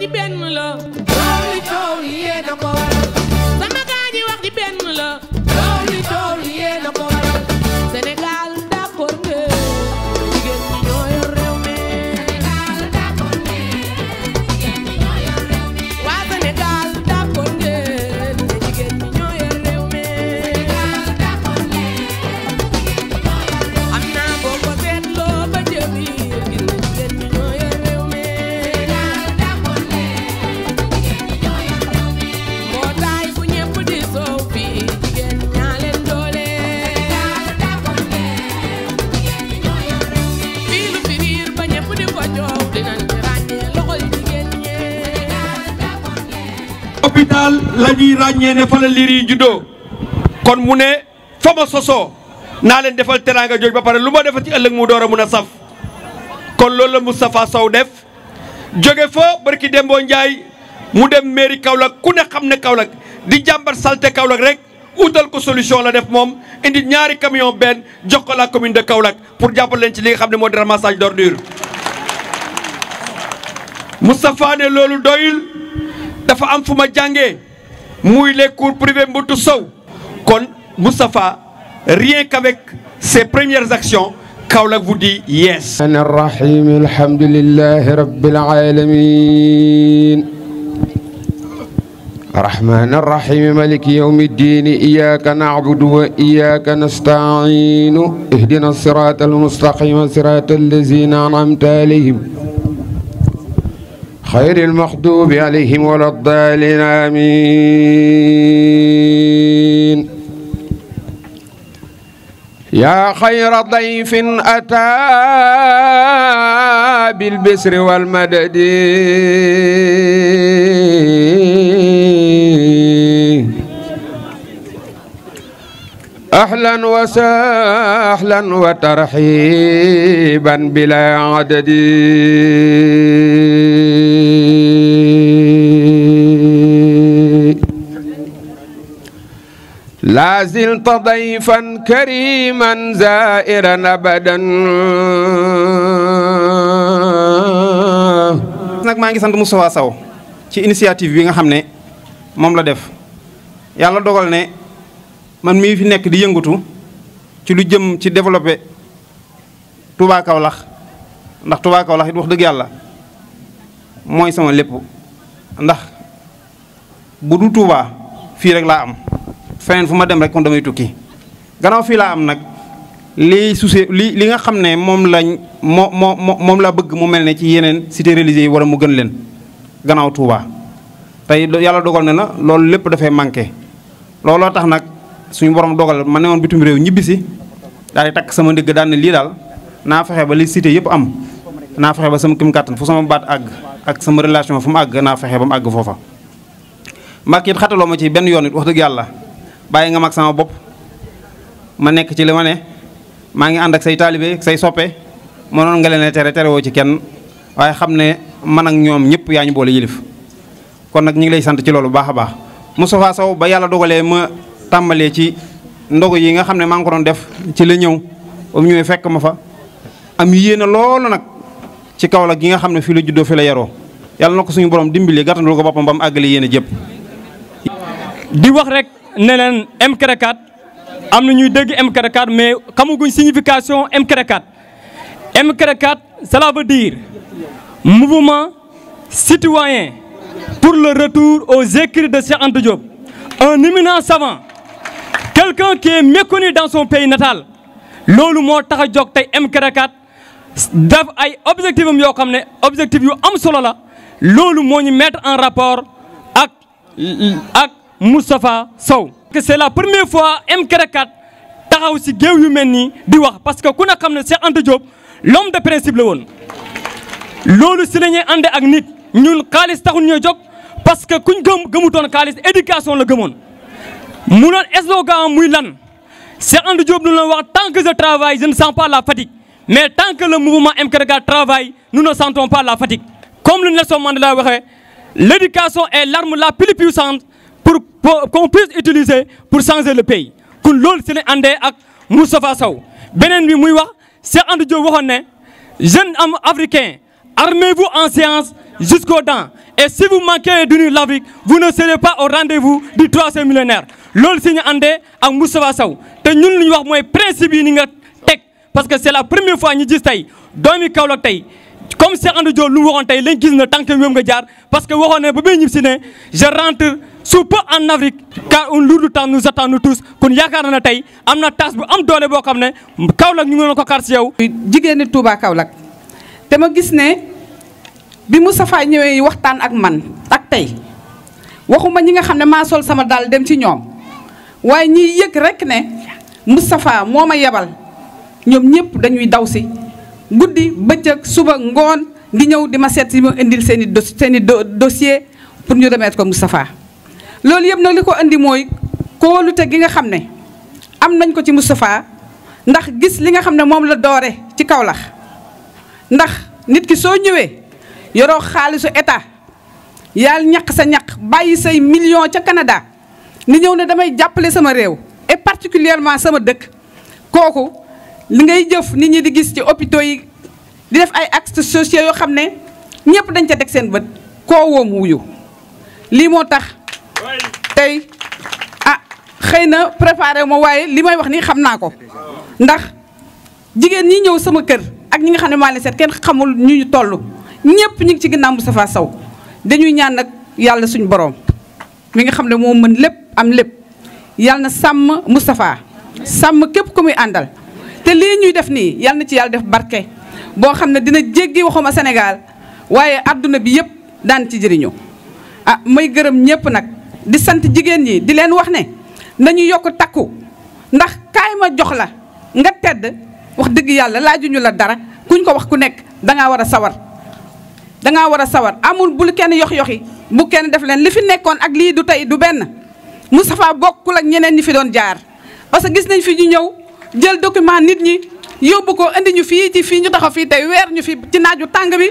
ji benn la coow li yéen a ko waral sama gaa ñi wax ji benn la coow li yéen a ko waral Sénégal d'accord nga jigéen ñi ñoo yor réew mi Sénégal d'accord nga jigéen ñi ñoo yor réew mi waa Sénégal d'accord nga jigéen ñi ñoo yor réew mi Sénégal d'accord nga jigéen ñi ñoo yor réew mi am naa boo ko seetloo ba jëbiir gis na jigéen ñi ñoo yor réew mi Sénégal d'accord nga jigéen ñi ñoo yor réew mi mbootaay bu ñëpp di soow fii jigéen ñaa leen doole Sénégal d'accord nga jigéen ñi ñoo yor réew mi fii lu fi riir ba ñëpp di ko joow dinañ ci ràññee loxol jigéen ñi Sénégal d'accord nga hôpital la ñuy ràññee ne fa la liir yi juddoo kon mu ne fa ma sosoo naa leen defal teraanga jooj ba pare lu ma defati ëllëg mu door a mun a saf kon loolu la Moustapha Sow def jóge fa barki Dembo Ndiaye mu dem mairie Kaolack ku ne xam ne Kaolack di jàmbat salte Kaolack rek utal ko solution la def moom indi ñaari camion benn jox ko la commune de Kaolack pour jàppal leen ci li nga xam ne moo di ramassage d'ordure Moustapha ne loolu doyul dafa am fu ma jàngee muy les cours privés Mboutou Sow kon Moustapha rien qu'avec ses premières actions Kaolack vous dit yes. الرحيم الحمد لله رب العالمين الرحمن الرحيم مالك يوم الدين إياك نعبد وإياك نستعين اهدنا الصراط المستقيم صراط الذين أنعمت عليهم خير المغضوب عليهم ولا الضالين آمين يا خير ضيف أتى بالبسر والمدد أهلا وسهلا وترحيبا بلا عدد لا زلت ضيفا كريما زائرا أبدا nag maa ngi sant Moustapha Sow ci initiative bi nga xam ne moom la def yàlla dogal ne man mii fi nekk di yëngatu ci lu jëm ci développé Touba Kaolack ndax Touba Kaolack it wax dëgg yàlla mooy sama lépp ndax bu du Touba fii rek laa am feneen fu ma dem rek kon damay tukki gannaaw fii laa am nag li nga xam ne moom laa bëgg mu mel ne ci yeneen cité religieux yi wala mu gën leen gannaaw Touba tey yàlla dogal na loolu lépp dafay manqué looloo tax nag suñu borom dogal ma ne woon bitum réew ñibbisi daal di takk sama ndigg daan ne lii daal naa fexe ba li cité yëpp am naa fexe ba sama kim kàttan fu sama baat àgg ak sama relation fu mu àgg naa fexe ba mu àgg foofa mbàkk it xataloo ma ci benn yoon it wax dëgg yàlla bàyyi nga mag sama bopp ma nekk ci li ma ne maa ngi ànd ak say taalibe say soppe mënoon nga leen tere woo ci kenn waaye xam ne man ak ñoom ñëpp yaa ñu boole yilif kon nag ñu ngi lay sant ci loolu bu baax a baax Moustapha Sow ba yàlla dogalee ma tàmbalee ci ndogu yi nga xam ne maa ngi ko doon def ci la ñëw ba mu ñëwee fekk ma fa am yéene loolu nag ci Kaolack gi nga xam ne fii la juddoo fi la yaroo yàlla na ko suñu borom dimbali gàttandul ko boppam ba mu àggale yéene jëpp di wax rek ne leen MKR4 am na ñuy dégg MKR4 mais xamaguñ signification MKR4 MKR4 cela veut dire mouvement citoyen pour le retour aux écrits de Cheikh Anta Diop un éminent savant quelqu'un qui est méconnu dans son pays natal loolu moo tax a jóg tey MKR4 def ay objectif am yoo xam ne objectif yu am solo la loolu moo ñu mettre en rapport ak Moustapha Sow. C'est la première fois MKR4 taxaw ci géew yu mel nii di wax parce que ku ne xam ne Cheikh Anta Diop l'homme de principe la woon loolu si la ñuy ànd ak nit ñun xaalis taxul ñoo jóg parce que kuñ gëmutoon xaalis éducation la gëmoon mu doon slogan muy lan Cheikh Anta Diop lu la wax tant que je travaille je ne sens pas la fatigue mais tant que le mouvement MKR4 travaille nous ne sentons pas la fatigue comme le Nelson Mandela waxee l'éducation est l'arme la plus puissante pour qu'on puisse utiliser pour changer le pays kon loolu si la àndee ak Moustapha Sow beneen bi muy wax Cheikh Anta Diop waxoon ne jeune am africain armez-vous en science jusqu'aux dents. Et si vous manquez d'unir l'Afrique, vous ne serez pas au rendez-vous du 3e millénaire. loolu si ñu àndee ak Moustapha Sow te ñun li ñu wax mooy principe yi ni nga teg parce que c'est la première fois ñu gis tey doomi Kaolack tey comme Cheikh Anta Diop lu mu waxoon tey lañ gis na tànk yoom nga jaar parce que waxoon ne ba bay ñib si ne je rentre sous peu en Afrique car un lourd temps nous attend nous tous kon yaakaar na tey am na tas bu am doole boo xam ne Kaolack ñu ngi ko kar si yow. jigéeni Touba Kaolack te ma gis ne bi Moustapha ñëwee waxtaan ak man ak tey waxuma ñi nga xam ne maa sol sama daal dem ci ñoom waaye ñiy yëg rek ne Moustapha moo ma yebal ñoom ñëpp dañuy daw si guddi bëccëg suba ngoon di ñëw di ma seet si ma indil seen i dossier pour ñu remettre ko Moustapha loolu yëpp nag li ko indi mooy kóolute gi nga xam ne am nañ ko ci Moustapha ndax gis li nga xam ne moom la doore ci Kaolack ndax nit ki soo ñëwee yoroo xaalisu état yàlla ñaq sa ñaq bàyyi say million ca Canada ni ñëw ne damay jàppale sama réew et particulièrement sama dëkk kooku li ngay jëf nit ñi di gis ci hôpitaux yi di def ay actes sociaux yoo xam ne ñëpp dañ ca teg seen bët koo woo mu wuyu lii moo tax tey xëy na préparé ma waaye li may wax nii xam naa ko ndax jigéen ñi ñëw sama kër ak ñi nga xam ne maa leen seet kenn xamul ñu toll ñëpp ñu ngi ci ginnaaw Moustapha Sow dañuy ñaan nag yàlla suñu borom mi nga xam ne moo mën lépp am lépp yàlla na sàmm Moustapha sàmm képp ku muy àndal te lii ñuy def nii yàlla na ci yàlla def barke boo xam ne dina jéggi waxuma Sénégal waaye adduna bi yëpp daan ci jëriñu may gërëm ñëpp nag di sant jigéen ñi di leen wax ne nañu yokk takku ndax kaay ma jox la nga tedd wax dëgg yàlla laajuñu la dara kuñ ko wax ku nekk dangaa war a sawar dangaa war a sawar amul bul kenn yox-yoxi bu kenn def leen li fi nekkoon ak lii du tey du benn Moustapha bokkul ak ñeneen ñi fi doon jaar parce que gis nañ fi ñu ñëw jël document nit ñi yóbbu ko indi ñu fii ci fii ñu taxaw fii tey weer ñu fi ci naaju tàng bi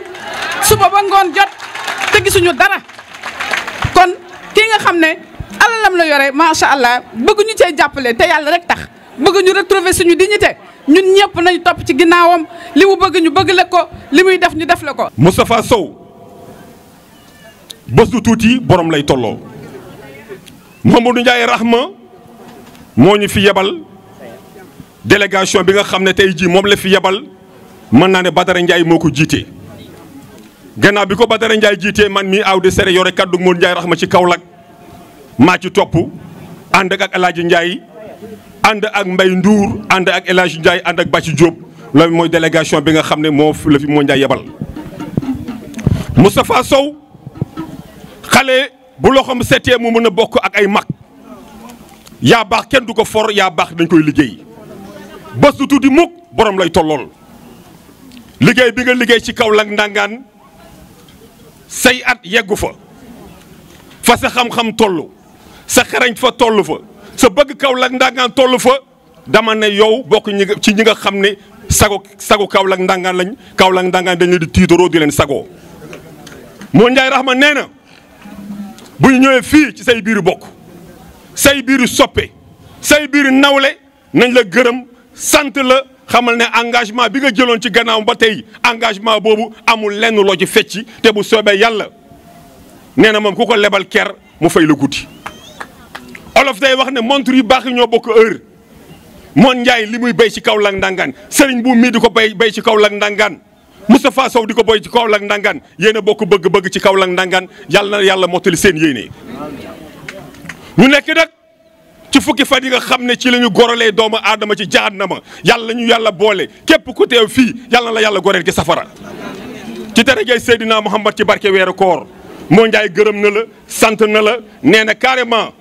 suba ba ngoon jot te gisuñu dara kon kii nga xam ne alalam la yore macha allah bëgg ñu cee jàppale te yàlla rek tax bëgg ñu retrouver suñu dignité ñun ñëpp nañu topp ci ginnaawam li mu bëgg ñu bëgg la ko li muy def ñu def la ko. Moustapha Sow bés du tuuti borom lay tolloo Mouhamadou Ndiaye Rahma moo ñu fi yebal délégation bi nga xam ne tey jii moom la fi yebal mën naa ne Badara Ndiaye moo ko jiite. gannaaw bi ko Badara Ndiaye jiitee man mii aw de sere yore kaddu Modou Ndiaye Rahma ci Kaolack maa ci topp ànd ak El Hadj Ndiaye ànd ak Mbaye Ndour ànd ak El Hadj Ndiaye ànd ak Bàcci Diop loolu mooy délégation bi nga xam ne moo la fi moo Ndiaye yebal. Moustapha Sow xale bu loxoom setee mu mën a bokk ak ay mag yaa baax kenn du ko for yaa baax dañ koy liggéey bés du tuuti mukk borom lay tollool liggéey bi nga liggéey ci Kaolack ndangaan say at yeggu fa sa xam-xam toll sa xarañ fa toll fa sa bëgg Kaolack ndangaan toll fa dama ne yow bokk ci ñi nga xam ne sago Kaolack ndangaan lañ Kaolack ndangaan dañ leen di tiitaroo di leen sagoo moo Ndiaye Rahma nee na bu ñu ñëwee fii ci say biiru bokk say biiru soppe say biiru nawle nañ la gërëm sant la xamal ne engagement bi nga jëloon ci gannaaw ba tey engagement boobu amul lenn loo ci fecci te bu soobee yàlla nee na moom ku ko lebal ker mu fay la guddi. olof day wax ne montre yu baax yi ñoo bokk heure moon Ndiaye li muy béy ci Kaolack ndangaan Serigne bu mii di ko béy ci Kaolack ndangaan Moustapha Sow di ko béy ci Kaolack ndangaan yéen a bokk bëgg-bëgg ci Kaolack ndangaan yàlla na yàlla mottali seen yéene. ñu nekk nag ci fukki fan yi nga xam ne ci la ñu goralee doomu aadama ci jahannama yàlla ñu yàlla boole képp ku teew fii yàlla na la yàlla goreel ci safara ci darajay Seydina Muhammad ci barke weeru koor moo Ndiaye gërëm na la sant na la nee na carrément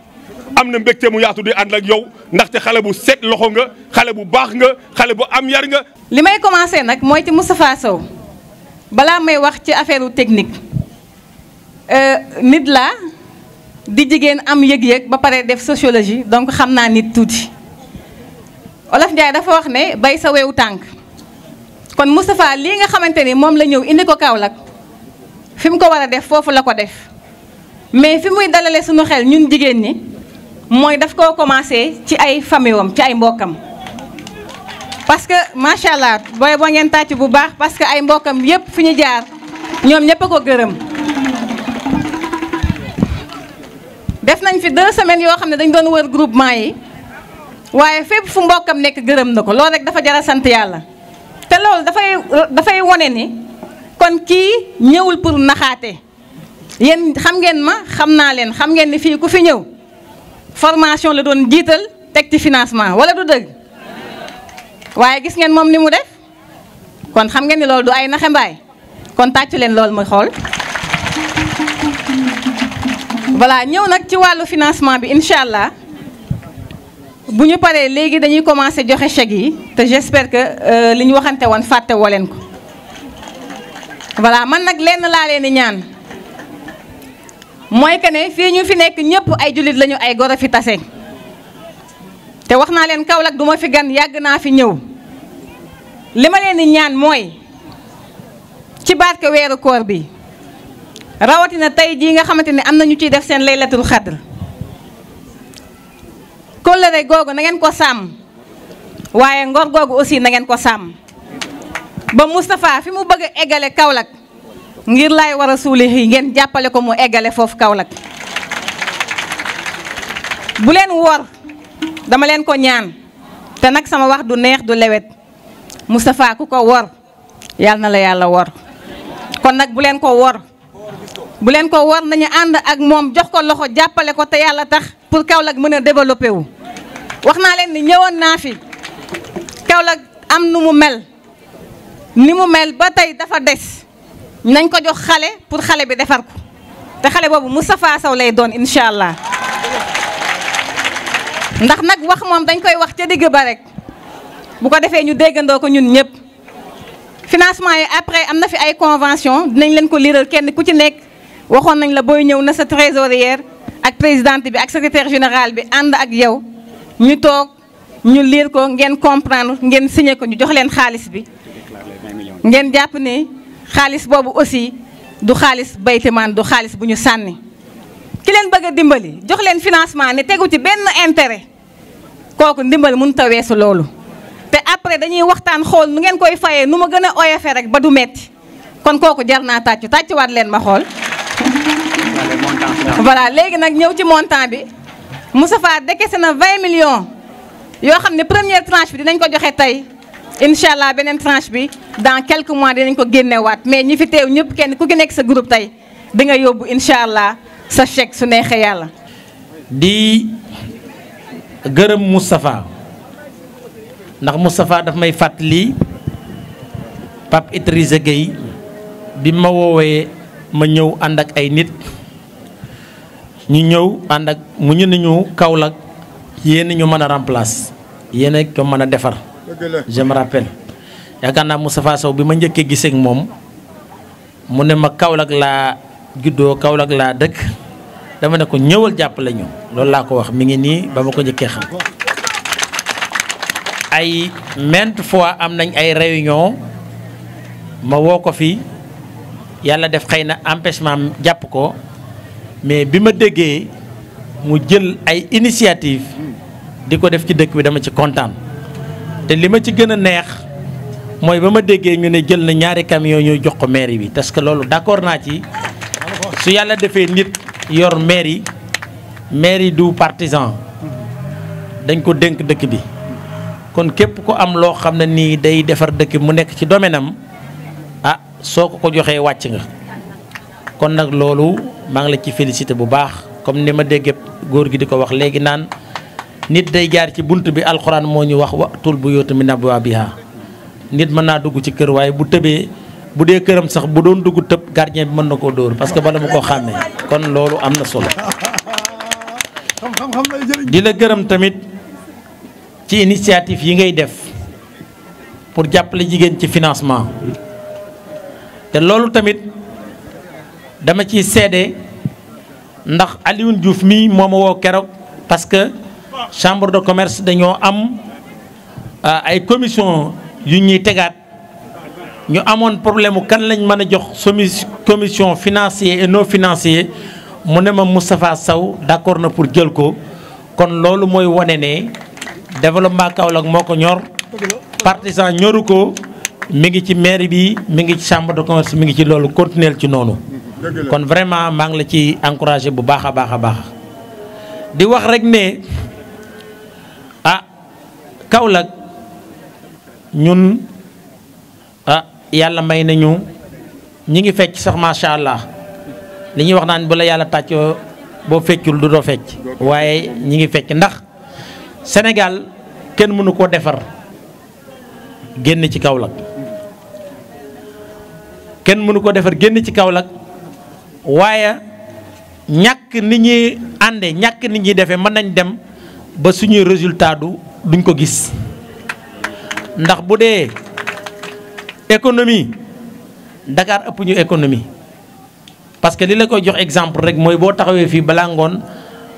am na mbégte mu yaatu di ànd ak yow ndaxte xale bu set loxo nga xale bu baax nga xale bu am yar nga. li may commencé nag mooy ci Moustapha Sow balaa may wax ci affaire technique nit la di jigéen am yëg-yëg ba pare def sociologie donc xam naa nit tuuti Olof Ndiaye dafa wax ne bay sa wewu tànk kon Moustapha lii nga xamante ni moom la ñëw indi ko Kaolack fi mu ko war a def foofu la ko def mais fi muy dalale suñu xel ñun jigéen ñi mooy daf koo commencé ci ay famille wam ci ay mbokkam parce que macha allah booy boo ngeen tàcc bu baax parce que ay mbokkam yëpp fi ñu jaar ñoom ñëpp a ko gërëm def nañ fi 2 semaines yoo xam ne dañ doon wër groupement yi waaye fépp fu mbokkam nekk gërëm na ko loolu rek dafa jara sant yàlla te loolu dafay wone ni kon kii ñëwul pour naxaate yéen xam ngeen ma xam naa leen xam ngeen ni fii ku fi ñëw formation la doon jiital teg ci financement wala du dëgg waaye gis ngeen moom ni mu def kon xam ngeen ni loolu du ay naxe mbaay kon tàccu leen loolu ma xool. voilà ñëw nag ci wàllu financement bi incha allah bu ñu paree léegi dañuy commencer joxe chèques yi te j'espère que li ñu waxante woon fàtte woo leen ko. voilà man nag lenn laa leen di ñaan mooy que ne fii ñu fi nekk ñëpp ay jullit lañu ay goro fi tase te wax naa leen Kaolack du ma fi gan yàgg naa fi ñëw li ma leen di ñaan mooy ci barke weeru koor bi rawatina tey jii nga xamante ne am na ñu ciy def seen laylatul xadr kóllëre googu na ngeen ko sàmm waaye ngor googu aussi na ngeen ko sàmm ba Moustapha fi mu bëgg a eggale Kaolack ngir laay war a suuli yi ngeen jàppale ko mu eggale foofu Kaolack bu leen wor dama leen ko ñaan te nag sama wax du neex du lewet Moustapha ku ko wor yàlla na la yàlla wor kon nag bu leen ko wor bu leen ko wor nañu ànd ak moom jox ko loxo jàppale ko te yàlla tax pour Kaolack mën a développé wu wax naa leen ni ñëwoon naa fi Kaolack am nu mu mel ni mu mel ba tey dafa des nañ ko jox xale pour xale bi defar ko te xale boobu Moustapha Sow lay doon incha allah ndax nag wax moom dañ koy wax ca digg ba rek bu ko defee ñu déggandoo ko ñun ñëpp financement yi après am na fi ay convention dinañ leen ko liiral kenn ku ci nekk waxoon nañ la booy ñëw na sa trésorière ak présidente bi ak secrétaire général bi ànd ak yow ñu toog ñu liir ko ngeen comprendre ngeen signé ko ñu jox leen xaalis bi ngeen jàpp ne xaalis boobu aussi du xaalis baytimaan du xaalis bu ñu sànni ki leen bëgg a dimbali jox leen financement ne tegu ci benn intérêt kooku ndimbal mënut a weesu loolu te après dañuy waxtaan xool nu ngeen koy fayee nu ma gën a oyofe rek ba du metti kon kooku jar naa tàccuwaat leen ma xool. voilà léegi nag ñëw ci montant bi Moustapha décaissé na 20 millions yoo xam ne première tranche bi dinañ ko joxe tey incha allah beneen tranche bi dans quelques mois dinañ ko génnewaat mais ñi fi teew ñëpp kenn ku ki nekk sa groupe tey di nga yóbbu incha allah sa chèque su neexee yàlla. di gërëm Moustapha ndax Moustapha daf may fàttali Pape Idrissa Gueye bi ma woowee ma ñëw ànd ak ay nit ñu ñëw ànd ak mu ñu ñu Kaolack yéen ñu mën a remplacer yéen a ko mën a defar je me rappelle yaakaar naa Moustapha Sow bi ma njëkkee gisee ak moom mu ne ma Kaolack laa juddoo Kaolack laa dëkk dama ne ko ñëwal jàppale ñu loolu laa ko wax mi ngi nii ba ma ko njëkkee xam ay maintes fois am nañ ay réunion ma woo ko fi yàlla def xëy na empêchement jàpp ko mais bi ma déggee mu jël ay initiative di ko def ci dëkk bi dama ci kontaan te li ma ci gën a neex mooy ba ma déggee ñu ne jël na ñaari camion ñuy jox ko mairie bi parce que loolu d'accord naa ci su yàlla defee nit yor mairie du partisan dañ ko dénk dëkk bi kon képp ku am loo xam ne nii day defar dëkk bi mu nekk ci domaine am ah soo ko joxee wàcc nga kon nag loolu maa ngi la ci félicité bu baax comme ni ma déggee góor gi di ko wax léegi naan nit day jaar ci bunt bi alxuraan moo ñu wax watul buyuuta min abwaabihaa nit mën naa dugg ci kër waaye bu tëbee bu dee këram sax bu doon dugg tëb gardien bi mën na koo dóor parce que bala mu koo xàmmee kon loolu am na solo di la gërëm tamit ci initiative yi ngay def pour jàppale jigéen ci financement te loolu tamit dama ciy seede ndax Alioune Diouf mii moo ma woo keroog parce que chambre de commerce dañoo am ay commission yu ñuy tegaat ñu amoon problème mu kan lañ mën a jox commission financier et non financier mu ne ma Moustapha Sow d'accord na pour jël ko kon loolu mooy wane ne développement Kaolack moo ko ñor partisan ñoru ko mi ngi ci mairie bi mi ngi ci chambre de commerce mi ngi ci loolu continuer ci noonu kon vraiment maa ngi la ci encouragé bu baax a baax a baax di wax rek ne Kaolack ñun yàlla may nañu ñi ngi fecc sax macha allah li ñuy wax naan bu la yàlla tàccoo boo feccul du doo fecc waaye ñi ngi fecc ndax Sénégal kenn mënu koo defar génn ci Kaolack kenn mënu ko defar génn ci Kaolack waaye ñàkk nit ñi ànde ñàkk nit ñi defee mën nañ dem ba suñuy résultat duñ ko gis ndax bu dee économie Dakar ëpp ñu économie parce que li la koy jox exemple rek mooy boo taxawee fii balaa ngoon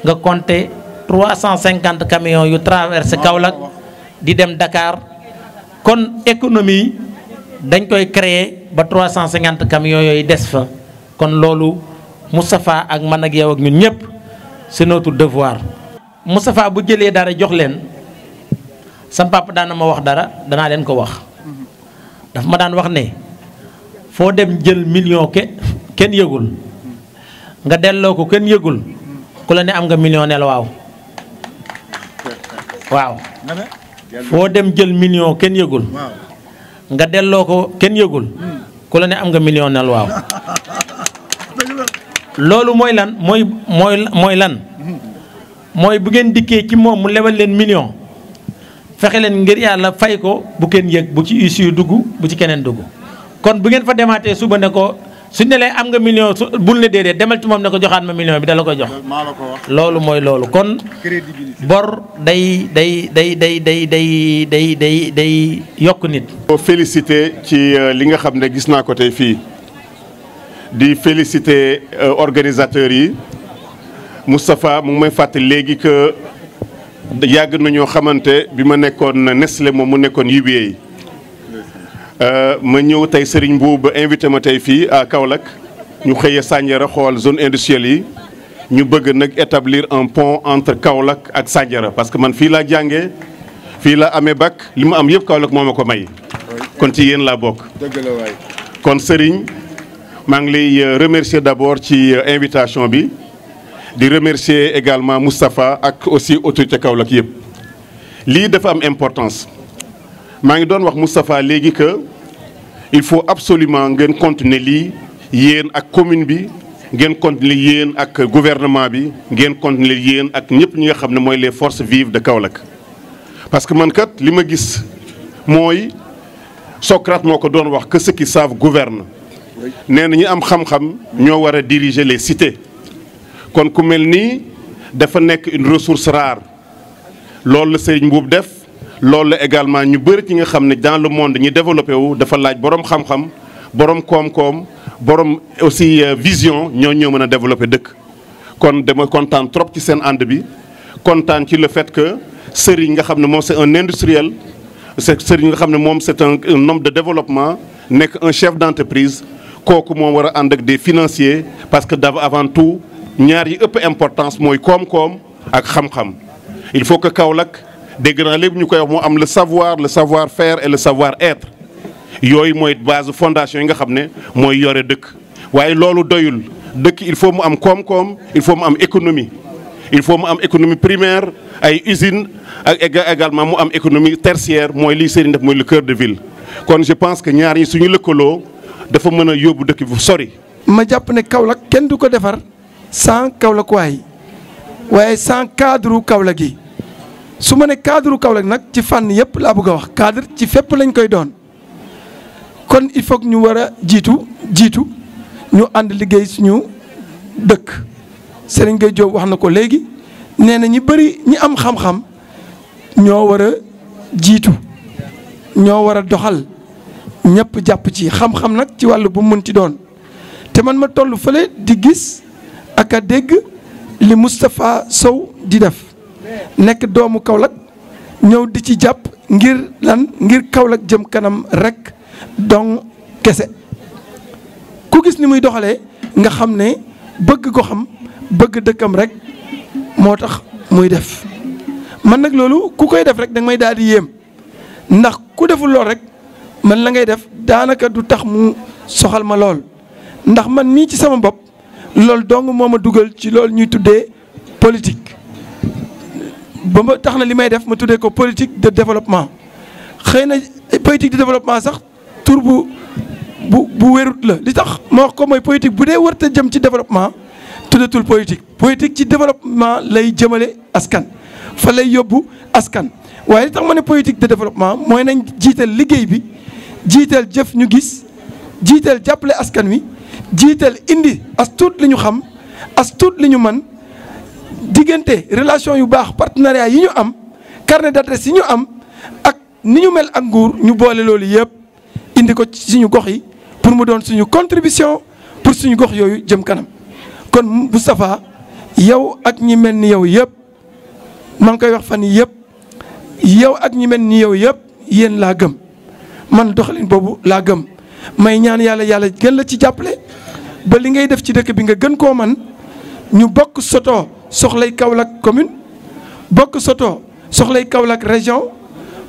nga compter 350 camions yu traversé Kaolack di dem Dakar kon économie dañ koy créer ba 350 camions yooyu des fa kon loolu Moustapha ak man ak yow ak ñun ñëpp c'est notre devoir. Moustapha bu jëlee dara jox leen sam papa daan na ma wax dara danaa leen ko wax daf ma daan wax ne foo dem jël million kenn yëgul nga delloo ko kenn yëgul ku la ne am nga million neel waaw waaw foo dem jël million kenn yëgul nga delloo ko kenn yëgul ku la ne am nga million neel waaw loolu mooy lan mooy lan mooy bu ngeen dikkee ci moom mu lebal leen million fexe leen ngir yàlla fay ko bu kenn yëg bu ci issue dugg bu ci keneen dugg kon bu ngeen fa demaatee suba ne ko suñ ne leen am nga million bul ne déedéet demal ci moom ne ko joxaat ma million bi da la koy jox loolu mooy loolu kon bor day yokk nit. félicité ci li nga xam ne gis naa ko tey fii di félicité organisateurs yi Moustapha mu ngi may fàttali léegi que yàgg nañoo xamante bi ma nekkoon Nestlé moom mu nekkoon UBA ma ñëw tey Serigne Mboup invité ma tey fii à Kaolack ñu xëyee Sandiara xool zone industrielle yi ñu bëgg nag établir un pont entre Kaolack ak Sandiara parce que man fii laa jàngee fii laa amee bac li ma am yëpp Kaolack moo ma ko may kon ci yéen laa bokk. dëgg la waay. kon Serigne maa ngi lay remercier d'abord ci invitation bi di remercier également Moustapha ak aussi autorité Kaolack yëpp lii dafa am importance maa ngi doon wax Moustapha léegi que il faut absolument ngeen continuer lii yéen ak commune bi ngeen continuer yéen ak gouvernement bi ngeen continuer yéen ak ñëpp ñi nga xam ne mooy les forces vives de Kaolack parce que man kat li ma gis mooy Socrate moo ko doon wax que ceux qui savent gouvernent nee na ñi am xam-xam ñoo war a diriger les cités kon ku mel nii dafa nekk une ressource rare loolu la Serigne Mboup def loolu la également ñu bëri ci nga xam ne dans le monde ñi développé wu dafa laaj borom xam-xam borom koom-koom borom aussi vision ñoo mën a développé dëkk. kon dama kontaan trop ci seen ànd bi kontaan ci le fait que Serigne nga xam ne moom c'est un industriel Serigne nga xam ne moom c'est un homme de développement nekk un chef d'entreprise kooku moom war a ànd ak des financiers parce que avant tout. ñaar yi ëpp importance mooy koom-koom ak xam-xam il faut que Kaolack dégg naa léegi ñu koy wax moo am le savoir-faire et le savoir-être yooyu mooy base fondation yi nga xam ne mooy yore dëkk waaye loolu doyul dëkk il faut mu am koom-koom il faut mu am économie il faut mu am économie primaire ay usines ak également mu am économie tertiaire mooy liy Serigne def mooy le cœur de ville kon je pense que ñaar yi suñu lëkkaloo dafa mën a yóbbu dëkk bu sori. ma jàpp ne Kaolack kenn du ko defar. sans Kaolack waaye sans cadre Kaolack gi su ma ne cadre Kaolack nag ci fànn yëpp laa bëgg a wax cadre ci fépp lañ koy doon kon il faut que ñu war a jiitu ñu ànd liggéey suñu dëkk Serigne Gueye Diop wax na ko léegi nee na ñi bëri ñi am xam-xam ñoo war a jiitu ñoo war a doxal ñëpp jàpp ci xam-xam nag ci wàllu bu mu mën ci doon te man ma toll fële di gis. ak a dégg li Moustapha Sow di def nekk doomu Kaolack ñëw di ci jàpp ngir Kaolack jëm kanam rek donc kese ku gis ni muy doxalee nga xam ne bëgg ko xam bëgg dëkkam rek moo tax muy def man nag loolu ku koy def rek danga may daal di yéem ndax ku deful lool rek man la ngay def daanaka du tax mu soxal ma lool ndax man mii ci sama bopp loolu dong moo ma dugal ci loolu ñuy tuddee politique ba ma tax na li may def ma tuddee ko politique de développement xëy na politique de développement sax tur bu wérut la li tax ma wax ko mooy politique bu dee wërta jëm ci développement tuddatul politique ci développement lay jëmale askan fa lay yóbbu askan waaye li tax ma ne politique de développement mooy nañ jiital liggéey bi jiital jëf ñu gis jiital jàppale askan wi jiital indi as tuut li ñu xam as tuut li ñu mën diggante relation yu baax partenariat yi ñu am carnet d'adresse yi ñu am ak ni ñu mel ak nguur ñu boole loolu yëpp indi ko ci suñu gox yi pour mu doon suñu contribution pour suñu gox yooyu jëm kanam kon Moustapha yow ak ñi mel ni yow yëpp maa ngi koy wax fan yii yëpp yow ak ñi mel ni yow yëpp yéen laa gëm man doxalin boobu laa gëm may ñaan yàlla gën la ci jàppale ba li ngay def ci dëkk bi nga gën koo man ñu bokk soto soxlay Kaolack commune bokk soto soxlay Kaolack région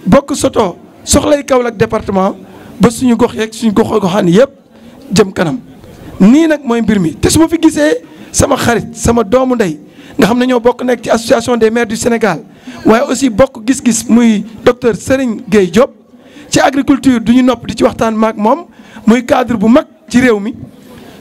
bokk soto soxlay Kaolack département ba suñu gox yeeg suñu goxaan yëpp jëm kanam nii nag mooy mbir mi te su ma fi gisee sama xarit sama doomu ndey nga xam ne ñoo bokk nekk ci association des maires du Sénégal waaye aussi bokk gis-gis muy docteur Serigne Gueye Diop ci agriculture du ñu nopp di ci waxtaan maak moom muy cadre bu mag ci réew mi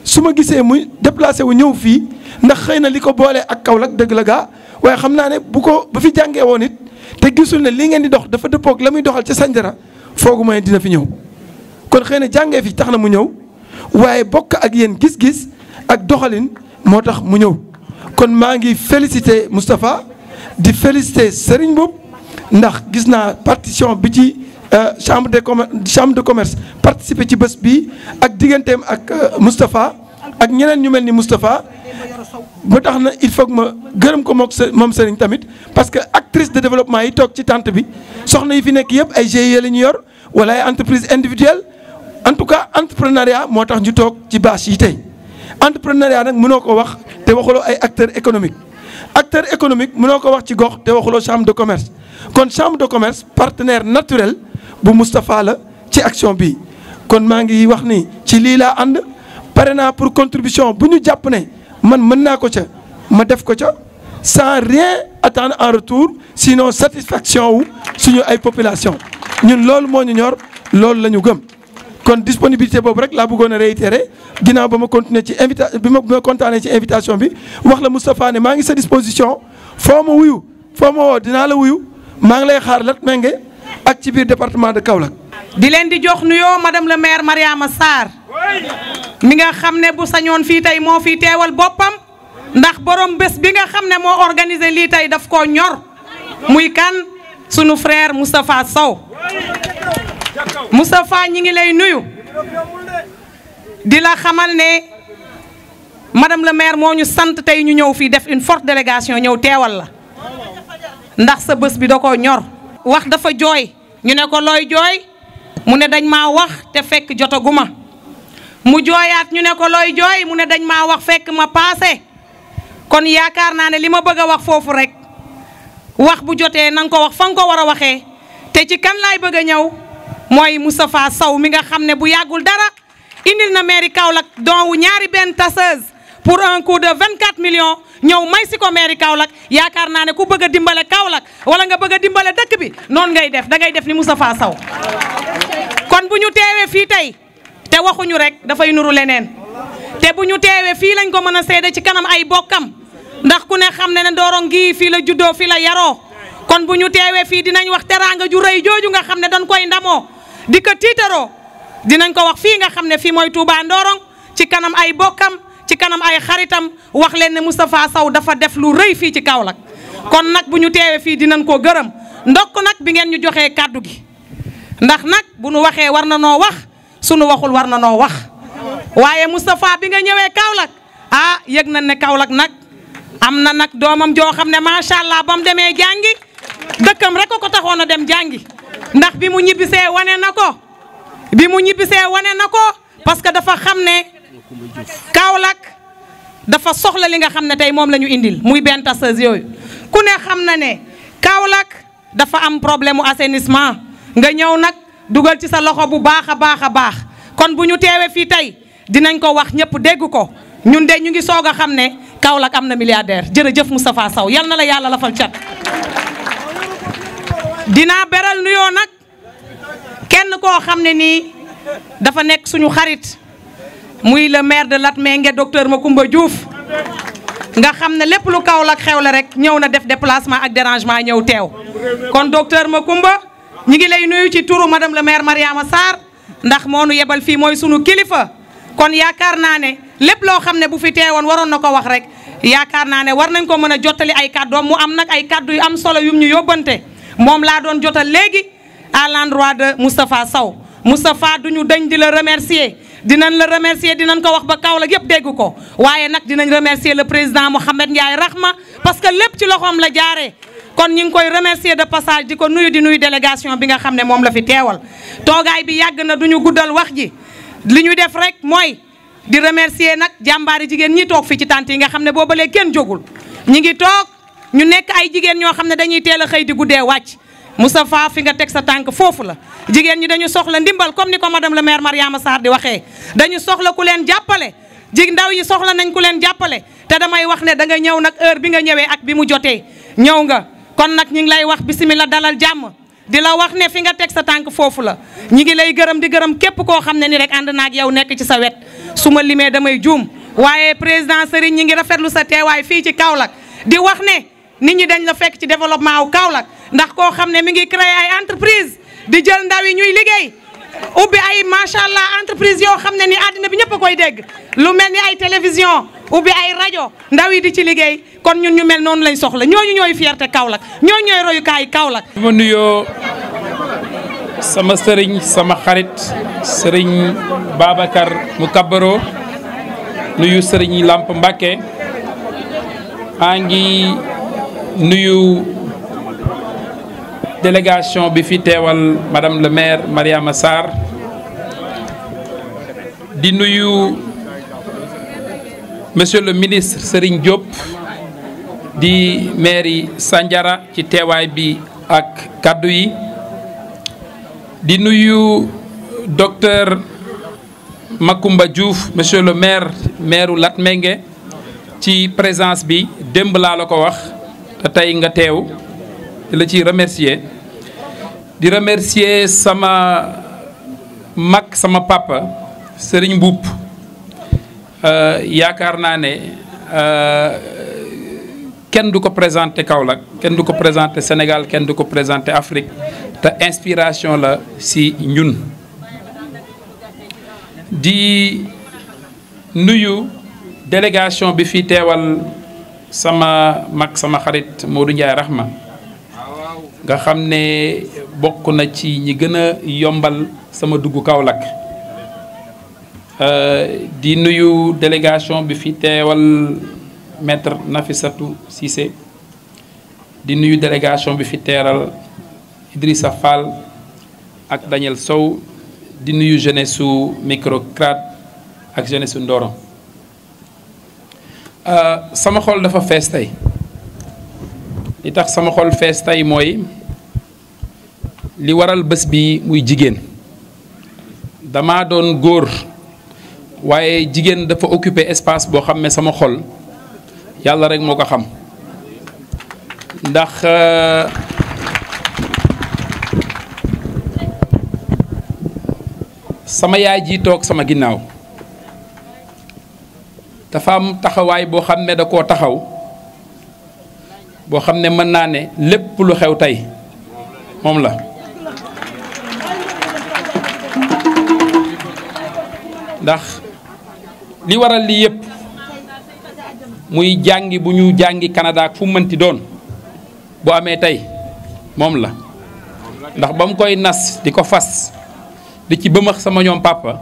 su ma gisee muy déplacé wu ñëw fii ndax xëy na li ko boolee ak Kaolack dëgg la gaa waaye xam naa ne ba fi jàngee woon it te gisul ne li ngeen di dox dafa dëppoog la muy doxal ca Sandiara foogu ma ne dina fi ñëw kon xëy na jàngee fi tax na mu ñëw waaye bokk ak yéen gis-gis ak doxalin moo tax mu ñëw kon maa ngi félicité Moustapha di félicité Serigne Mboup ndax gis naa partition bi ci chambre de commerce participer ci bés bi ak digganteem ak Moustapha ak ñeneen ñu mel ni Moustapha ba tax na il faut que ma gërëm ko moom Serigne tamit parce que actrice de développement yi toog ci tente bi soxna yi fi nekk yëpp ay GIE la ñu yor wala ay entreprise individuelle en tout cas entrepreneuriat moo tax ñu toog ci bâche yi tey entrepreneuriat nag mënoo ko wax te waxuloo ay acteur économique mënoo ko wax ci gox te waxuloo chambre de commerce kon chambre de commerce partenaire naturel bu Moustapha la ci action bi kon maa ngi wax ni ci lii laa ànd pare naa pour contribution bu ñu jàpp ne man mën naa ko ca ma def ko ca sans rien attendre en retour sinon satisfaction wu suñu ay population ñun loolu moo ñu ñor loolu la ñu gëm kon disponibilité boobu rek laa bëggoon a réitérer ginnaaw ba ma continuer ci bi ma kontaanee ci invitation bi wax la Moustapha ne maa ngi sa disposition foo ma wuyu foo ma woo dinaa la wuyu maa ngi lay xaar Latmingué ak ci biir département de Kaolack. di leen di jox nuyoo madame le maire Mariama Sarr mi nga xam ne bu sañoon fii tey moo fi teewal boppam ndax borom bés bi nga xam ne moo organisé lii tey daf koo ñor muy kan sunu frère Moustapha Sow Moustapha ñi ngi lay nuyu di la xamal ne madame le maire moo ñu sant tey ñu ñëw fii def une forte délégation ñëw teewal la ndax sa bés bi da koo ñor wax dafa jooy ñu ne ko looy jooy mu ne dañ maa wax te fekk jotaguma mu jooyaat ñu ne ko looy jooy mu ne dañ maa wax fekk ma paase kon yaakaar naa ne li ma bëgg a wax foofu rek wax bu jotee na nga ko wax fa nga ko war a waxee te ci kan laay bëgg a ñëw mooy Moustapha Sow mi nga xam ne bu yàggul dara indil na mairie Kaolack don wu ñaari benn tasseuse pour un coût de 24 millions ñëw may si ko mairie Kaolack yaakaar naa ne ku bëgg a dimbale Kaolack wala nga bëgg a dimbale dëkk bi noonu ngay def da ngay def ni Moustapha Sow kon bu ñu teewee fii tey te waxuñu rek dafay nuru leneen te bu ñu teewee fii lañ ko mën a seede ci kanam ay bokkam ndax ku ne xam ne ne Ndorong gii fii la juddoo fii la yaroo kon bu ñu teewee fii dinañ wax teraanga ju rëy jooju nga xam ne dañ koy ndamoo di ko tiitaroo dinañ ko wax fii nga xam ne fii mooy Touba Ndorong ci kanam ay bokkam ci kanam ay xaritam wax leen ne Moustapha Sow dafa def lu rëy fii ci Kaolack kon nag bu ñu teewee fii dinañ ko gërëm ndokk nag bi ngeen ñu joxee kàddu gi ndax nag bu nu waxee war na noo wax sunu waxul war na noo wax waaye Moustapha bi nga ñëwee Kaolack ah yëg nañ ne Kaolack nag am na nag doomam joo xam ne macha allah ba mu demee jàngi dëkkam rek ko taxoon a dem jàngi ndax bi mu ñibbisee wane na ko parce que dafa xam ne Kaolack dafa soxla li nga xam ne tey moom la ñu indil muy benn tasseuse yooyu ku ne xam na ne Kaolack dafa am problème mu assainissement nga ñëw nag dugal ci sa loxo bu baax a baax kon bu ñu teewee fii tey dinañ ko wax ñëpp dégg ko ñun de ñu ngi soog a xam ne Kaolack am na milliardaire jërëjëf Moustapha Sow yal na la yàlla lafal cat dinaa beral nuyoo nag kenn koo xam ne nii dafa nekk suñu xarit muy le maire de Latmingué docteur Macoumba Diouf nga xam ne lépp lu Kaolack xewle rek ñëw na def déplacement ak dérangement ñëw teew kon docteur Macoumba ñi ngi lay nuyu ci turu madame le maire Mariama Sarr ndax moo nu yebal fii mooy sunu kilifa kon yaakaar naa ne lépp loo xam ne bu fi teewoon waroon na ko wax rek yaakaar naa ne war nañ ko mën a jottali ay kàddoom mu am nag ay kàddu yu am solo yum ñu yóbbante moom laa doon jotal léegi à l'endroit de Moustapha Sow Moustapha duñu dañ di la remercier dinañ la remercier dinañ ko wax ba Kaolack yëpp dégg ko waaye nag dinañ remercier le président Mouhamed Ndiaye Rahma parce que lépp ci loxoom la jaaree kon ñu ngi koy remercier de passage di ko nuyu di nuyu délégation bi nga xam ne moom la fi teewal toogaay bi yàgg na duñu guddal wax ji li ñu def rek mooy di remercier nag jàmbaari jigéen ñi toog fii ci tànt yi nga xam ne booba léegi kenn jógul ñi ngi toog ñu nekk ay jigéen ñoo xam ne dañuy teel a xëy di guddee wàcc Moustapha fi nga teg sa tànk foofu la jigéen ñi dañu soxla ndimbal comme ni ko madame le maire Mariama Sarr di waxee dañu soxla ku leen jàppale ndaw yi soxla nañ ku leen jàppale te damay wax ne da nga ñëw nag heure bi nga ñëwee ak bi mu jotee ñëw nga kon nag ñi ngi lay wax bisimilah dalal jàmm di la wax ne fi nga teg sa tànk foofu la ñi ngi lay gërëm di gërëm képp koo xam ne ni rek ànd naak yow nekk ci sa wet su ma limee damay juum waaye président Serigne ñi ngi rafetlu sa teewaay fii ci Kaolack di wax ne nit ñi dañ la fekk ci développement wu Kaolack ndax koo xam ne mi ngi créer ay entreprise di jël ndaw yi ñuy liggéey ubbi ay macha allah entreprise yoo xam ne ni àddina bi ñëpp a koy dégg lu mel ni ay télévision ubbi ay rajo ndaw yi di ci liggéey kon ñun ñu mel noonu lañ soxla ñooñu ñooy fierté Kaolack ñooñu ñooy royukaay Kaolack. ma nuyoo sama sëriñ sama xarit sëriñ Babacar mu kabbaro nuyu sëriñ Lamp Mbacké maa ngi nuyu délégation bi fi teewal madame le maire Mariama Sarr di nuyu monsieur le ministre Serigne Diop di mairie Sandiara ci teewaay bi ak kaddu yi di nuyu docteur Macoumba Diouf monsieur le maire Latmingué ci présence bi démb laa la ko wax te tey nga teew di la ci remercier di remercier sama mag sama papa Serigne Mboup yaakaar naa ne kenn du ko présenté Kaolack kenn du ko présenté Sénégal kenn du ko présenté Afrique te inspiration la si ñun di nuyu délégation bi fi teewal sama mag sama xarit Modou Ndiaye Rahma nga xam ne bokk na ci ñi gën a yombal sama dugg Kaolack di nuyu délégation bi fi teewal maître Nafissatou Cissé di nuyu délégation bi fi teeral Idrissa Fall ak Daniel Sow di nuyu jeunesse su Microcrate ak jeunesse su Ndorong sama xol dafa fees tey li tax sama xol fees tey mooy li waral bés bi muy jigéen dama doon góor waaye jigéen dafa occuper espace boo xam ne sama xol yàlla rek moo ko xam ndax sama yaay ji toog sama ginnaaw dafa am taxawaay boo xam ne da koo taxaw boo xam ne mën naa ne lépp lu xew tey moom la ndax li waral lii yëpp muy jàngi bu ñu jàngi Canada ak fu mu mënti doon bu amee tey moom la ndax ba mu koy nas di ko fas di ci bëmax sama ñoom papa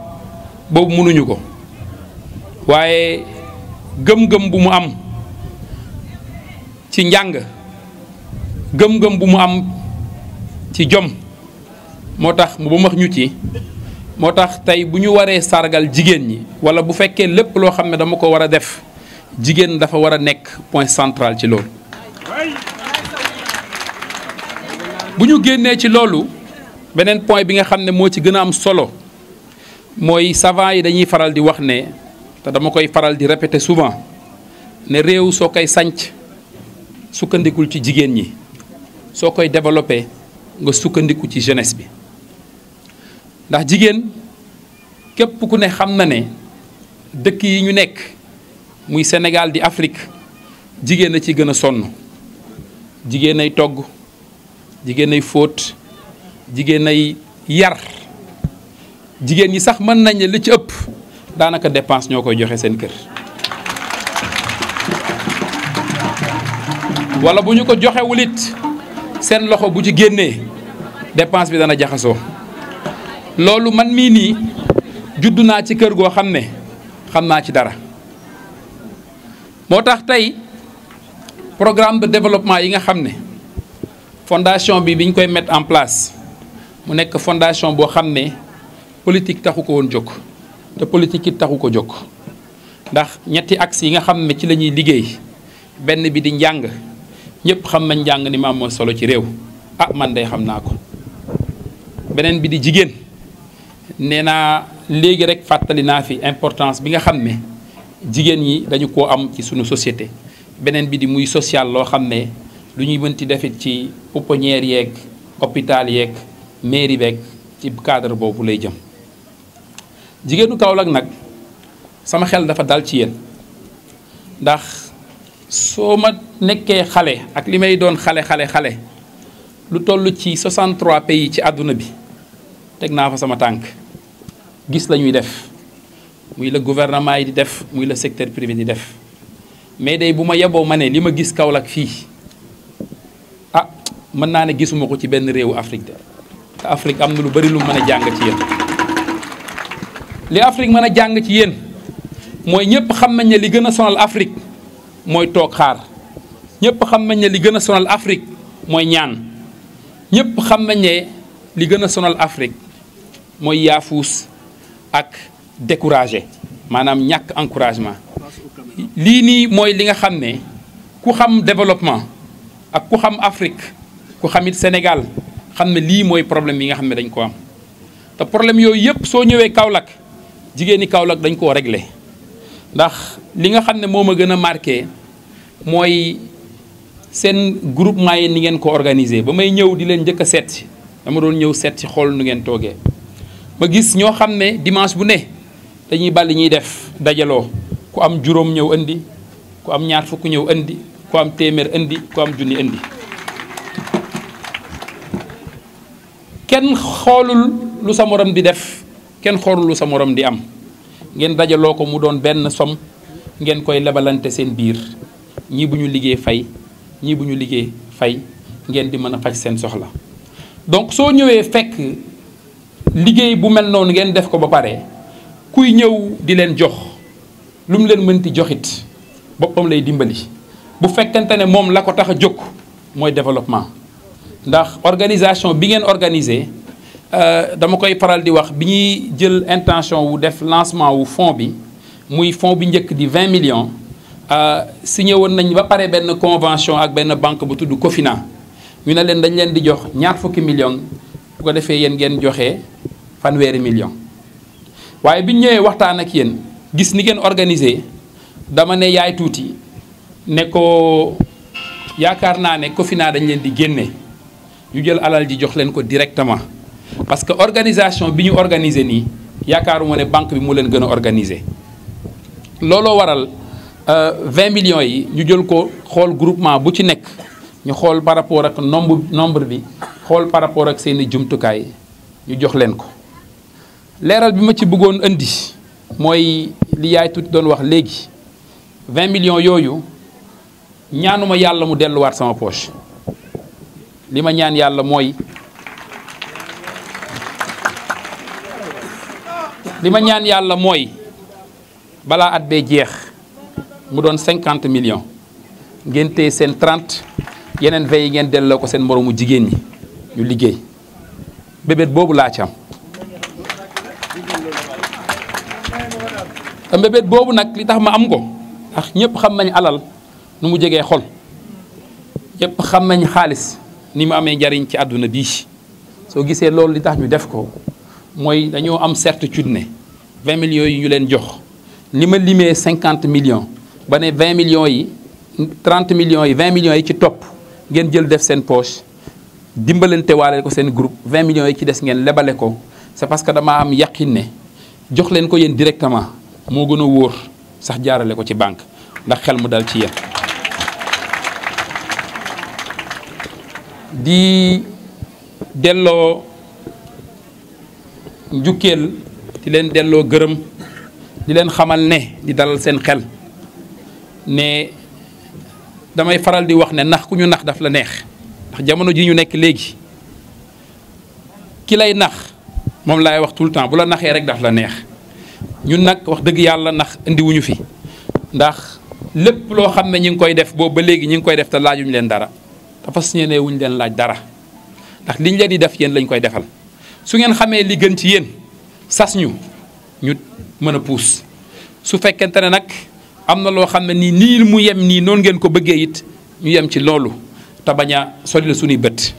boobu mënuñu ko waaye gëm-gëm bu mu am ci njàng gëm-gëm bu mu am ci jom moo tax mu bëmax ñu ci moo tax tey bu ñu waree sargal jigéen ñi wala bu fekkee lépp loo xam ne dama ko war a def jigéen dafa war a nekk point central ci loolu bu ñu génnee ci loolu beneen point bi nga xam ne moo ci gën a am solo mooy savant yi dañuy faral di wax ne te dama koy faral di répéter souvent ne réew soo koy sanc sukkandikul ci jigéen ñi soo koy développé nga sukkandiku ci jeunesse bi ndax jigéen képp ku ne xam na ne dëkk yi ñu nekk muy Sénégal di Afrique jigéen a ci gën a sonn jigéen ay togg jigéen ay fóot jigéen ay yar jigéen ñi sax mën nañ li ci ëpp daanaka dépense ñoo koy joxe seen kër wala bu ñu ko joxewul it seen loxo bu ci génnee dépense bi dana jaxasoo loolu man mii nii juddu naa ci kër goo xam ne xam naa ci dara moo tax tey programme de développement yi nga xam ne fondation bi biñ koy mettre en place mu nekk fondation boo xam ne politique taxu ko woon jóg te politique it taxu ko jóg ndax ñetti axes yi nga xam ne ci la ñuy liggéey benn bi di njàng ñëpp xam nañ njàng ni maam moo solo ci réew ah man day xam naa ko beneen bi di jigéen nee naa léegi rek fàttali naa fi importance bi nga xam ne jigéen ñi dañu koo am ci sunu société beneen bi di muy social loo xam ne lu ñuy mënti defit ci pouponnière yeeg hôpital yeeg mairie beeg ci cadre boobu lay jëm jigéenu Kaolack nag sama xel dafa dal ci yéen ndax soo ma nekkee xale ak li may doon xale lu toll ci 63 pays ci àdduna bi teg naa fa sama tànk gis la ñuy def muy le gouvernement yi di def muy le secteur privé di def mais day bu ma yeboo ma ne li ma gis Kaolack fii ah mën naa ne gisuma ko ci benn réewu Afrique de te Afrique am na lu bari lu mën a jàng ci yéen li Afrique mën a jàng ci yéen mooy ñëpp xam nañ ne li gën a sonal Afrique mooy toog xaar ñëpp xam nañ ne li gën a sonal Afrique mooy ñaan ñëpp xam nañ ne li gën a sonal Afrique mooy yaafuus ak découragé maanaam ñàkk encouragement lii nii mooy li nga xam ne ku xam développement ak ku xam Afrique ku xamit Sénégal xam ne lii mooy problème yi nga xam ne dañ ko am te problème yooyu yëpp soo ñëwee Kaolack jigéeni Kaolack dañ koo réglé ndax li nga xam ne moo ma gën a marqué mooy seen groupement yi ni ngeen ko organisé ba may ñëw di leen njëkk a seet si dama doon ñëw seet si xool nu ngeen toogee ma gis ñoo xam ne dimanche bu ne dañuy bàlli ñuy def dajaloo ku am juróom ñëw indi ku am ñaar fukk ñëw indi ku am téeméer indi ku am junni indi kenn xoolul lu sa morom di def kenn xoolul lu sa morom di am ngeen dajaloo ko mu doon benn som ngeen koy lebalante seen biir ñii bu ñu liggéey fay ñii bu ñu liggéey fay ngeen di mën a faj seen soxla donc soo ñëwee fekk liggéey bu mel noonu ngeen def ko ba pare kuy ñëw di leen jox lu mu leen mënti joxit boppam lay dimbali bu fekkente ne moom la ko tax a jóg mooy développement ndax organisation bi ngeen organisé dama koy faral di wax bi ñuy jël intention wu def lancement wu fonds bi muy fonds bi njëkk di 20 millions signé woon nañ ba pare benn convention ak benn banque bu tudd Cofina ñu ne leen dañ leen di jox ñaar fukki millions bu ko defee yéen ngeen joxe fanweeri millions waaye bi ñu ñëwee waxtaan ak yéen gis ni ngeen organisé dama ne yaay tuuti ne ko yaakaar naa ne Cofina dañ leen di génne ñu jël alal ji jox leen ko directement parce que organisation bi ñu organisé nii yaakaaruma ne banque bi mu leen gën a organisé looloo waral 20 millions yi ñu jël ko xool groupement bu ci nekk ñu xool par rapport ak nombre bi xool par rapport ak seeni jumtukaay ñu jox leen ko leeral bi ma ci bëggoon indi mooy li yaay tuuti doon wax léegi 20 millions yooyu ñaanuma yàlla mu delluwaat sama poche li ma ñaan yàlla mooy balaa at bee jeex mu doon 50 millions ngeen téye seen 30 yeneen 20 yi ngeen delloo ko seen moroomu jigéen ñi ñu liggéey bébét boobu laa ci am te bébét boobu nag li tax ma am ko ndax ñëpp xam nañ alal nu mu jegee xol ñëpp xam nañ xaalis ni mu amee njariñ ci àdduna bii soo gisee loolu li tax ñu def ko mooy dañoo am certitude ne 20 millions yi ñu leen jox li ma limee 50 millions ba ne 20 millions yi 30 millions yi 20 millions yi ci topp ngeen jël def seen poche dimbalante waale ko seen groupe 20 millions yi ci des ngeen lebale ko c'est parce que dama am yaqin ne jox leen ko yéen directement moo gën a wóor sax jaarale ko ci banque ndax xel mu dal ci yéen. di delloo njukkeel di leen delloo gërëm di leen xamal ne di dalal seen xel ne damay faral di wax ne nax ku ñu nax daf la neex ndax jamono ji ñu nekk léegi ki lay nax moom laay wax tout le temps bu la naxee rek daf la neex ñun nag wax dëgg yàlla nax indiwuñu fi ndax lépp loo xam ne ñi ngi koy def boobu ba léegi ñi ngi koy def te laajuñu leen dara te fas yéene wuñu leen laaj dara ndax liñ leen di def yéen lañ koy defal su ngeen xamee li gën ci yéen sas ñu mën a puus su fekkente ne nag am na loo xam ne nii mu yem nii noonu ngeen ko bëggee it ñu yem ci loolu te bañ a sori la suñuy bët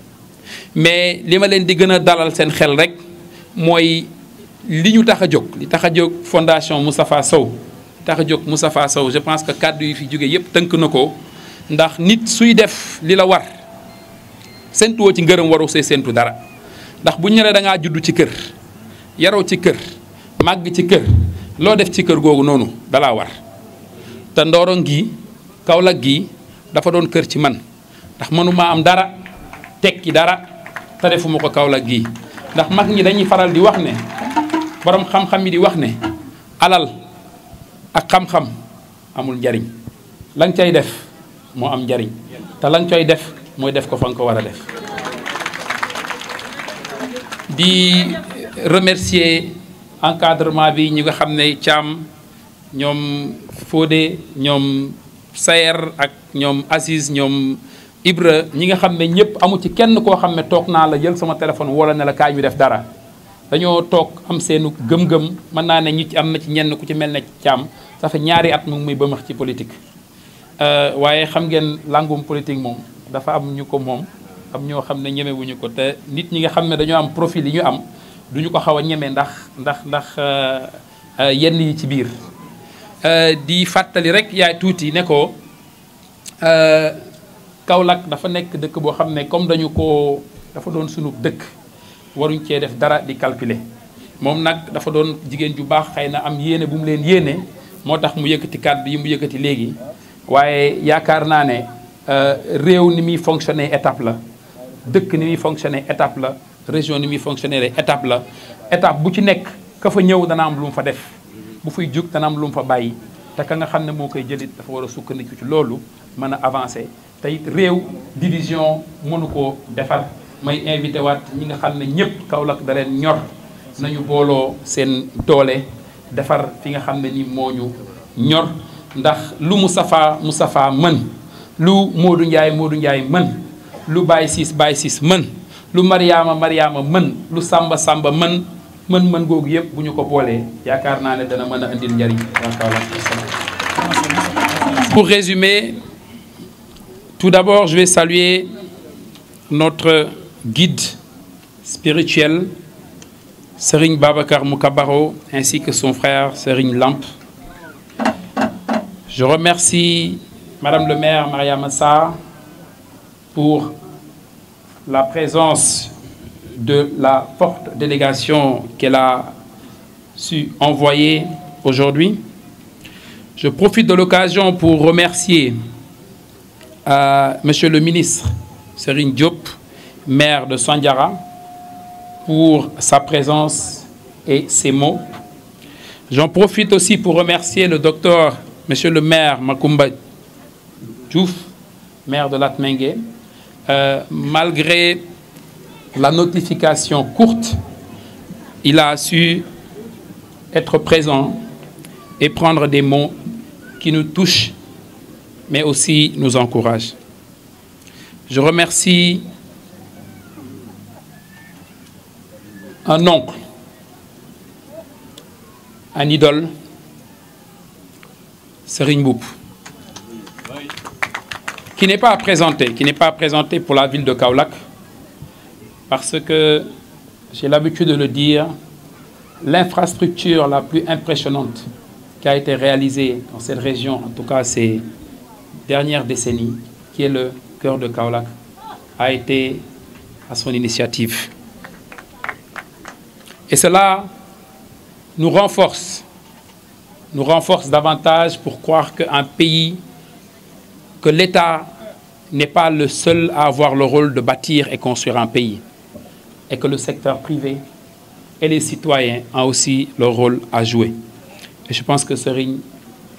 mais li ma leen di gën a dalal seen xel rek mooy li ñu tax a jóg li tax a jóg fondation Moustapha Sow tax a jóg Moustapha Sow je pense que kàddu yi fi jóge yépp tënk na ko ndax nit suy def li la war séntuwoo ci ngërëm waru see séntu dara ndax bu ñu nee da ngaa juddu ci kër yaroo ci kër màgg ci kër loo def ci kër googu noonu dalaa war te Ndorong gi Kaolack gi dafa doon kër ci man ndax mënuma am dara tekki dara te defuma ko Kaolack gi ndax mag ñi dañuy faral di wax ne borom xam-xam yi di wax ne alal ak xam-xam amul njariñ la nga cay def moo am njariñ te la nga cay def mooy def ko fa nga ko war a def di remercier encadrement bi ñi nga xam ne Thiam ñoom Fodé ñoom Sayer ak ñoom Aziz ñoom Ibra ñi nga xam ne ñëpp amu ci kenn koo xam ne toog naa la jël sama téléphone wala ne la kaay ñu def dara dañoo toog am seenu gëm-gëm mën naa ne ñi ci am na ci ñenn ku ci mel ne Thiam ça fait ñaari at mu ngi muy bëmax ci politique waaye xam ngeen langum politique moom dafa am ñu ko moom am ñoo xam ne ñemewuñu ko te nit ñi nga xam ne dañoo am profil yi ñu am duñu ko xaw a ñeme ndax yenn yi ci biir di fàttali rek yaay tuuti ne ko Kaolack dafa nekk dëkk boo xam ne comme dafa doon sunu dëkk waruñ cee def dara di calculer moom nag dafa doon jigéen ju baax xëy na am yéene bu mu leen yéene moo tax mu yëkkati kàddu yi mu yëkkati léegi waaye yaakaar naa ne réew ni muy fonctionner étape la dëkk ni muy fonctionner étape la région ni muy fonctionner étape la étape bu ci nekk ka fa ñëw dana am lu mu fa def bu fuy jug dana am lu mu fa bàyyi te ka nga xam ne moo koy jëlit dafa war a sukkandiku ci loolu mën a avancer te it réew division mënu koo defar may invité waat ñi nga xam ne ñëpp Kaolack da leen ñor nañu booloo seen doole defar fi nga xam ne ni moo ñu ñor ndax lu Moustapha mën lu Modou Ndiaye mën lu Baye Ciss mën lu Mariama mën lu Samba mën googu yëpp bu ñu ko boolee yaakaar naa ne dana mën a indil njariñ waa Kaolack. Pour résumer, tout d'abord je vais saluer notre guide spirituel Serigne Babacar Moukabaro ainsi que son frère Serigne Lamp. Je remercie Madame le maire Mariama Sarr pour la présence de la forte délégation qu'elle a su envoyer aujourd'hui. Je profite de l'occasion pour remercier Monsieur le ministre Serigne Diop, maire de Sandiara, pour sa présence et ses mots. J'en profite aussi pour remercier le docteur, Monsieur le maire Macoumba Diouf, maire de Latmingué. Malgré la notification courte, il a su être présent et prendre des mots qui nous touchent, mais aussi nous encouragent. Je remercie un oncle, un idole, Serigne Mboup, qui n'est pas à présenter pour la ville de Kaolack, parce que j'ai l'habitude de le dire, l'infrastructure la plus impressionnante qui a été réalisée dans cette région, en tout cas ces dernières décennies, qui est le cœur de Kaolack, a été à son initiative. Et cela nous renforce davantage pour croire qu'un pays, que l'État n'est pas le seul à avoir le rôle de bâtir et construire un pays, et que le secteur privé et les citoyens ont aussi leur rôle à jouer. Et je pense que Serigne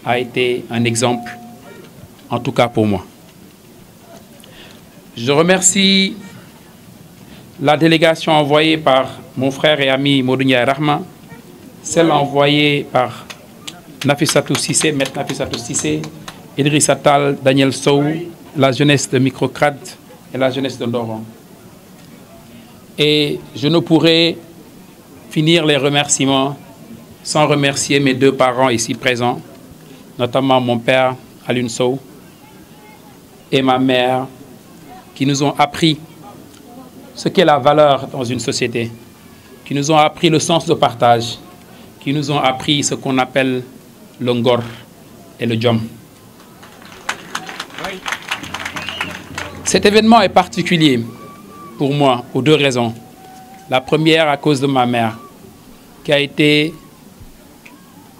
a été un exemple, en tout cas pour moi. Je remercie la délégation envoyée par mon frère et ami Modou Ndiaye Rahma, celle envoyée par Nafissatou Cissé, Maître Nafissatou Cissé, Idrissa Tall, Daniel Sow, la jeunesse de Microcrate et la jeunesse de Ndoron. Et je ne pourrais finir les remerciements sans remercier mes deux parents ici présents, notamment mon père, Alioune Sow, et ma mère, qui nous ont appris ce qu'est la valeur dans une société, qui nous ont appris le sens de partage, qui nous ont appris ce qu'on appelle le ngor et le jom. Cet événement est particulier pour moi pour deux raisons. La première à cause de ma mère, qui a été,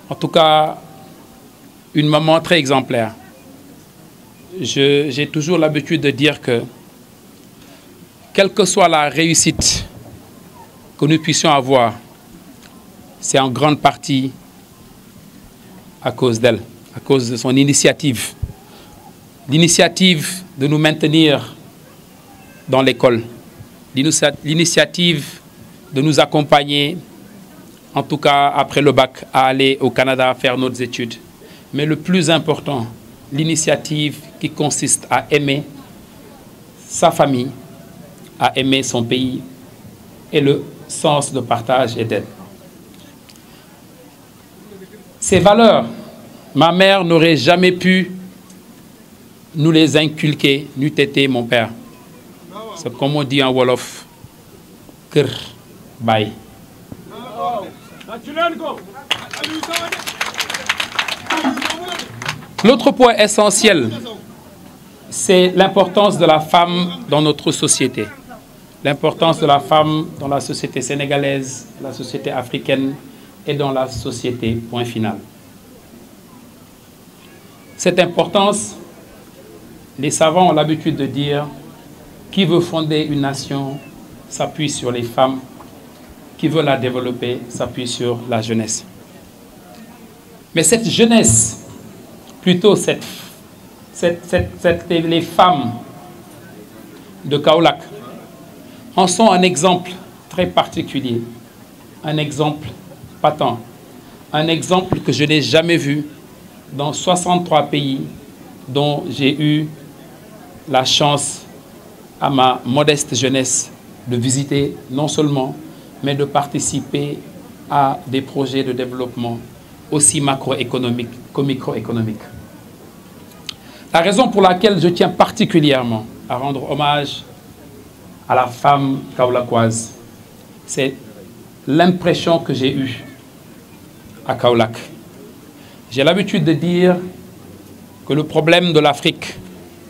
en tout cas, une maman très exemplaire. J'ai toujours l'habitude de dire que, quelle que soit la réussite que nous puissions avoir, c'est en grande partie à cause d'elle, à cause de son initiative. L'initiative de nous maintenir dans l'école, l'initiative de nous accompagner, en tout cas après le bac, à aller au Canada faire nos études. Mais le plus important, l'initiative qui consiste à aimer sa famille, à aimer son pays et le sens de partage et d'aide. Ces valeurs, ma mère n'aurait jamais pu nous les inculquer, n'eût été mon père. C'est comme on dit en Wolof, Kër Baye. L'autre point essentiel, c'est l'importance de la femme dans notre société. L'importance de la femme dans la société sénégalaise, la société africaine et dans la société, point final. Cette importance, les savants ont l'habitude de dire, qui veut fonder une nation s'appuie sur les femmes, qui veut la développer s'appuie sur la jeunesse. Mais cette jeunesse, plutôt les femmes de Kaolack, en sont un exemple très particulier, un exemple patent, un exemple que je n'ai jamais vu dans 63 pays dont j'ai eu la chance à ma modeste jeunesse de visiter non seulement, mais de participer à des projets de développement aussi macroéconomiques que microéconomiques. La raison pour laquelle je tiens particulièrement à rendre hommage à la femme kaolackoise, c'est l'impression que j'ai eue à Kaolack. J'ai l'habitude de dire que le problème de l'Afrique,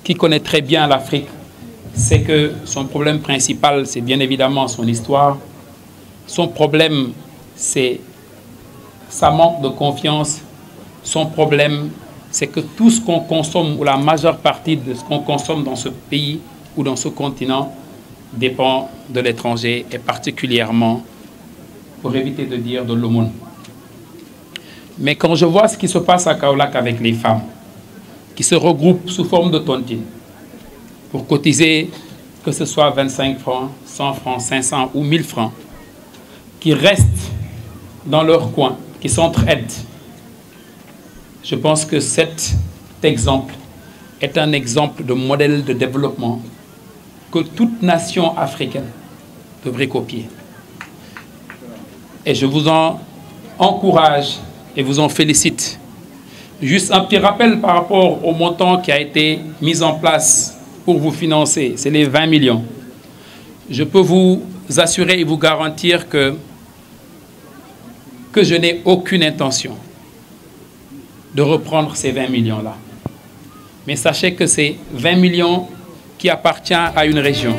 qui connaît très bien l'Afrique, c'est que son problème principal, c'est bien évidemment son histoire. Son problème, c'est sa manque de confiance. Son problème, c'est que tout ce qu'on consomme, ou la majeure partie de ce qu'on consomme dans ce pays ou dans ce continent, dépend de l'étranger et particulièrement, pour éviter de dire, de l'aumône. Mais quand je vois ce qui se passe à Kaolack avec les femmes, qui se regroupent sous forme de tontine, pour cotiser, que ce soit 25 francs, 100 francs, 500 ou 1000 francs, qui restent dans leur coin, qui s'entraident. Je pense que cet exemple est un exemple de modèle de développement que toute nation africaine devrait copier. Et je vous en encourage et vous en félicite. Juste un petit rappel par rapport au montant qui a été mis en place pour vous financer, c'est les 20 millions. Je peux vous assurer et vous garantir que je n'ai aucune intention de reprendre ces 20 millions-là. Mais sachez que c'est 20 millions qui appartiennent à une région.